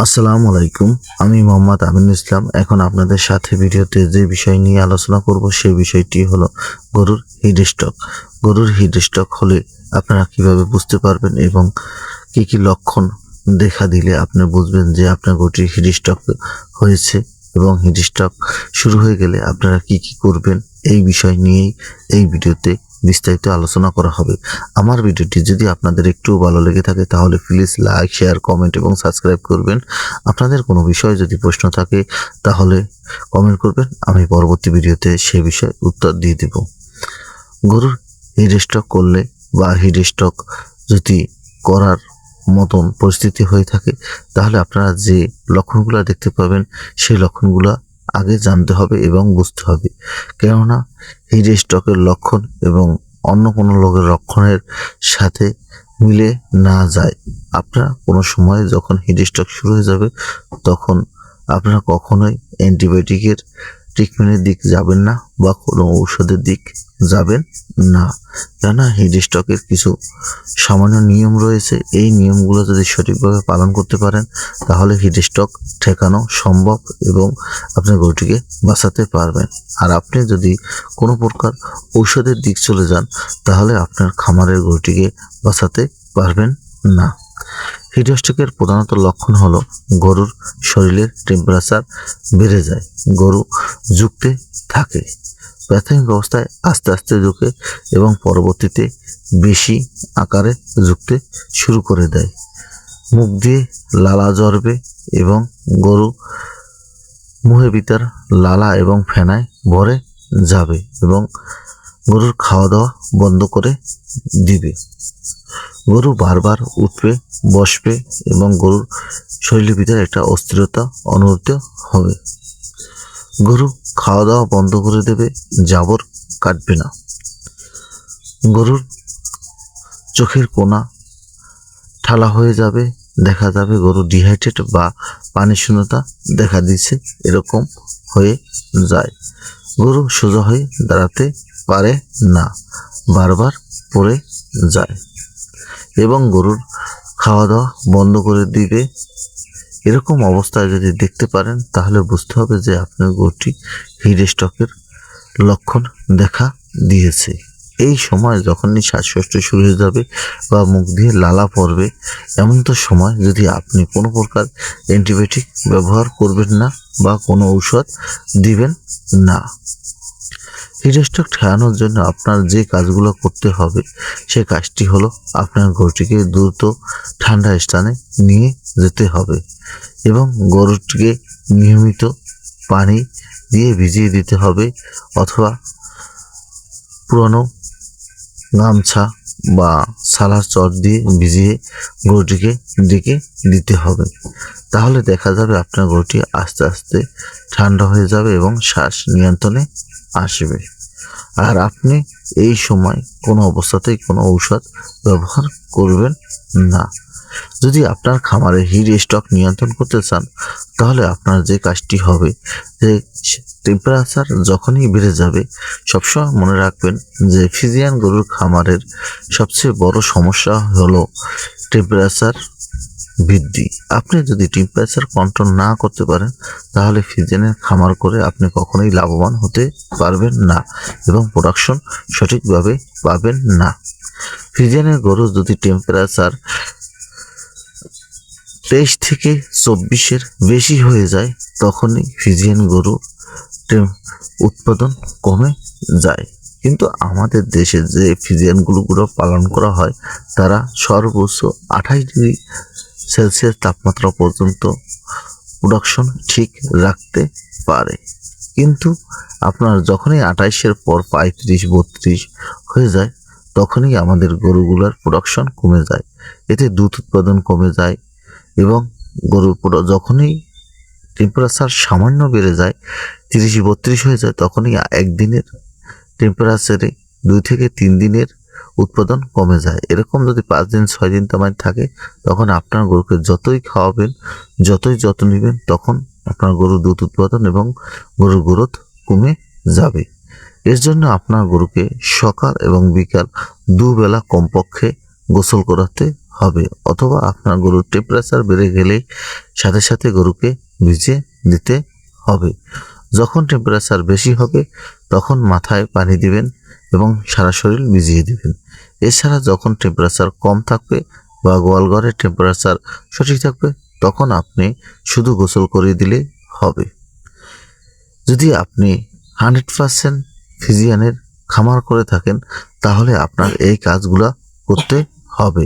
আসসালামু আলাইকুম। আমি মোহাম্মদ আমিনুল ইসলাম। এখন আপনাদের সাথে ভিডিওতে যে বিষয় নিয়ে আলোচনা করব সেই বিষয়টি হলো গরুর হিট স্ট্রোক। গরুর হিট স্ট্রোক হলে আপনারা কিভাবে বুঝতে পারবেন এবং কি কি লক্ষণ দেখা দিলে আপনি বুঝবেন যে আপনার গরুটির হিট স্ট্রোক হয়েছে এবং হিট স্ট্রোক শুরু হয়ে গেলে আপনারা কি কি করবেন এই বিষয় নিয়েই এই ভিডিওতে বিস্তারিত আলোচনা করা হবে। আমার ভিডিওটি যদি আপনাদের একটু ভালো লেগে থাকে তাহলে প্লিজ লাইক, শেয়ার, কমেন্ট এবং সাবস্ক্রাইব করবেন। আপনাদের কোনো বিষয়ে যদি প্রশ্ন থাকে তাহলে কমেন্ট করবেন, আমি পরবর্তী ভিডিওতে সে বিষয়ে উত্তর দিয়ে দেব। গরুর হিট স্ট্রোক করলে বা হিট স্ট্রোক যদি করার মতন পরিস্থিতি হয়ে থাকে তাহলে আপনারা যে লক্ষণগুলো দেখতে পাবেন সেই লক্ষণগুলো আগে জানতে হবে এবং বুঝতে হবে। কেননা হিট স্ট্রোকের লক্ষণ এবং অন্য কোনো রোগের লক্ষণের সাথে মিলে না যায়। আপনারা কোনো সময় যখন হিট স্ট্রোক শুরু হয়ে যাবে তখন আপনারা কখনোই অ্যান্টিবায়োটিকের ট্রিটমেন্টের দিক যাবেন না বা কোনো ঔষধের দিক যাবেন না। কেননা হিট স্ট্রোকের কিছু সামান্য নিয়ম রয়েছে, এই নিয়মগুলো যদি সঠিকভাবে পালন করতে পারেন তাহলে হিট স্ট্রোক ঠেকানো সম্ভব এবং আপনার গরুটিকে বাঁচাতে পারবেন। আর আপনি যদি কোনো প্রকার ঔষধের দিক চলে যান তাহলে আপনার খামারের গরুটিকে বাঁচাতে পারবেন না। হিট স্ট্রোকের প্রধানত লক্ষণ হলো গরুর শরীরের টেম্পারেচার বেড়ে যায়, গরু ঝুঁকতে থাকে, প্রাথমিক অবস্থায় আস্তে আস্তে ঝুঁকে এবং পরবর্তীতে বেশি আকারে ঝুঁকতে শুরু করে দেয়। মুখ দিয়ে লালা ঝরবে এবং গরু মুখের ভিতর লালা এবং ফেনায় ভরে যাবে এবং গরুর খাওয়া দাওয়া বন্ধ করে দিবে। গরু বারবার উঠবে, বসবে এবং গরুর শরীরের ভিতরে একটা অস্থিরতা অনুভূত হবে। গরু খাওয়া দাওয়া বন্ধ করে দেবে, জাবর কাটবে না। গরুর চোখের কোনা ঠালা হয়ে যাবে, দেখা যাবে গরু ডিহাইড্রেট বা পানি শূন্যতা দেখা দিচ্ছে এরকম হয়ে যায়। গরু সোজা হয়ে দাঁড়াতে পারে না, বারবার পড়ে যায় এবং গরুর খাওয়া দাওয়া বন্ধ করে দিবে। এরকম অবস্থায় যদি দেখতে পারেন তাহলে বুঝতে হবে যে আপনার গরুটি হিট স্ট্রোকের লক্ষণ দেখা দিয়েছে। এই সময় যখনই শ্বাসকষ্ট শুরু হয়ে যাবে বা মুখ দিয়ে লালা পড়বে এমন তো সময় যদি আপনি কোনো প্রকার অ্যান্টিবায়োটিক ব্যবহার করবেন না বা কোনো ঔষধ দিবেন না। হিট স্ট্রোক ঠেকানোর জন্য আপনার যে কাজগুলো করতে হবে সে কাজটি হলো আপনার গরুটিকে দ্রুত ঠান্ডা স্থানে নিয়ে যেতে হবে এবং গরুটিকে নিয়মিত পানি দিয়ে ভিজিয়ে দিতে হবে অথবা পুরনো গামছা বা সালার চট দিয়ে ভিজিয়ে গরুটিকে ডেকে দিতে হবে। তাহলে দেখা যাবে আপনার গরুটি আস্তে আস্তে ঠান্ডা হয়ে যাবে এবং শ্বাস নিয়ন্ত্রণে আসবে। আর আপনি এই সময় কোনো অবস্থাতেই কোনো ঔষধ ব্যবহার করবেন না। যদি আপনার খামারে হিট স্ট্রোক নিয়ন্ত্রণ করতে চান তাহলে আপনার যে কাজটি হবে যে টেম্পারেচার যখনই বেড়ে যাবে সবসময় মনে রাখবেন যে ফ্রিজিয়ান গরুর খামারের সবচেয়ে বড় সমস্যা হলো টেম্পারেচার বৃদ্ধি। আপনি যদি টেম্পারেচার কন্ট্রোল না করতে পারেন তাহলে ফ্রিজিয়ানের খামার করে আপনি কখনোই লাভবান হতে পারবেন না এবং প্রোডাকশন সঠিকভাবে পাবেন না। ফ্রিজিয়ানের গরু যদি টেম্পারেচার 23 থেকে 24-এর বেশি হয়ে যায় তখনই ফ্রিজিয়ান গরু উৎপাদন কমে যায়। কিন্তু আমাদের দেশে যে ফ্রিজিয়ান গরুগুলো পালন করা হয় তারা সর্বোচ্চ 28 ডিগ্রি সেলসিয়াস তাপমাত্রা পর্যন্ত প্রোডাকশন ঠিক রাখতে পারে। কিন্তু আপনার যখনই 28-এর পর 35-32 হয়ে যায় তখনই আমাদের গরুগুলোর প্রোডাকশন কমে যায়, এতে দুধ উৎপাদন কমে যায় এবং গরুর যখনই টেম্পারেচার সামান্য বেড়ে যায় 30-32 হয়ে যায় তখনই একদিনের টেম্পারেচারে 2 থেকে 3 দিনের উৎপাদন কমে যায়। এরকম যদি 5 দিন 6 দিন তেমন থাকে তখন আপনার গরুকে যতই খাওয়াবেন যতই যত্ন নেবেন তখন আপনার গরুর দুধ উৎপাদন এবং গরুর গ্রোথ কমে যাবে। এর জন্য আপনার গরুকে সকাল এবং বিকাল দুবেলা কমপক্ষে গোসল করাতে হবে, অথবা আপনার গরুর টেম্পারেচার বেড়ে গেলেই সাথে সাথে গরুকে ভিজিয়ে দিতে হবে। যখন টেম্পারেচার বেশি হবে তখন মাথায় পানি দিবেন এবং সারা শরীর ভিজিয়ে দিবেন। এছাড়া যখন টেম্পারেচার কম থাকবে বা গোয়ালঘরের টেম্পারেচার সঠিক থাকবে তখন আপনি শুধু গোসল করে দিলেই হবে। যদি আপনি 100% ফিজিয়ানের খামার করে থাকেন তাহলে আপনার এই কাজগুলা করতে হবে।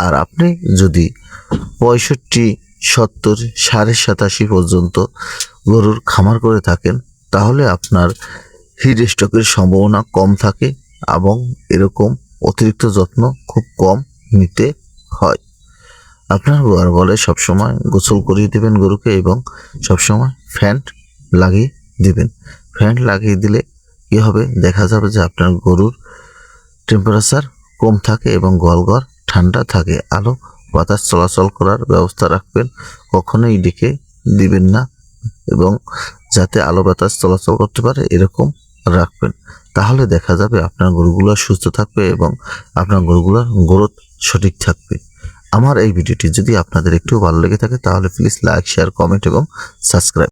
আর আপনি যদি 65, 70, 87.5 পর্যন্ত গরুর খামার করে থাকেন তাহলে আপনার হিট স্ট্রোকের সম্ভাবনা কম থাকে এবং এরকম অতিরিক্ত যত্ন খুব কম নিতে হয়। আপনার গোয়ালঘরে সবসময় গোসল করিয়ে দেবেন গরুকে এবং সবসময় ফ্যান লাগিয়ে দিবেন। ফ্যান লাগিয়ে দিলে কি হবে, দেখা যাবে যে আপনার গরুর টেম্পারেচার কম থাকে এবং গোয়ালঘর ঠান্ডা থাকে। আলো বাতাস চলাচল করার ব্যবস্থা রাখবেন, কখনোই ডেকে দিবেন না এবং যাতে আলো বাতাস চলাচল করতে পারে এরকম রাখবেন। তাহলে দেখা যাবে আপনার গরুগুলো সুস্থ থাকবে এবং আপনার গরুগুলোর গ্রোথ সঠিক থাকবে। আমার এই ভিডিওটি যদি আপনাদের একটু ভালো লেগে থাকে তাহলে প্লিজ লাইক, শেয়ার, কমেন্ট এবং সাবস্ক্রাইব।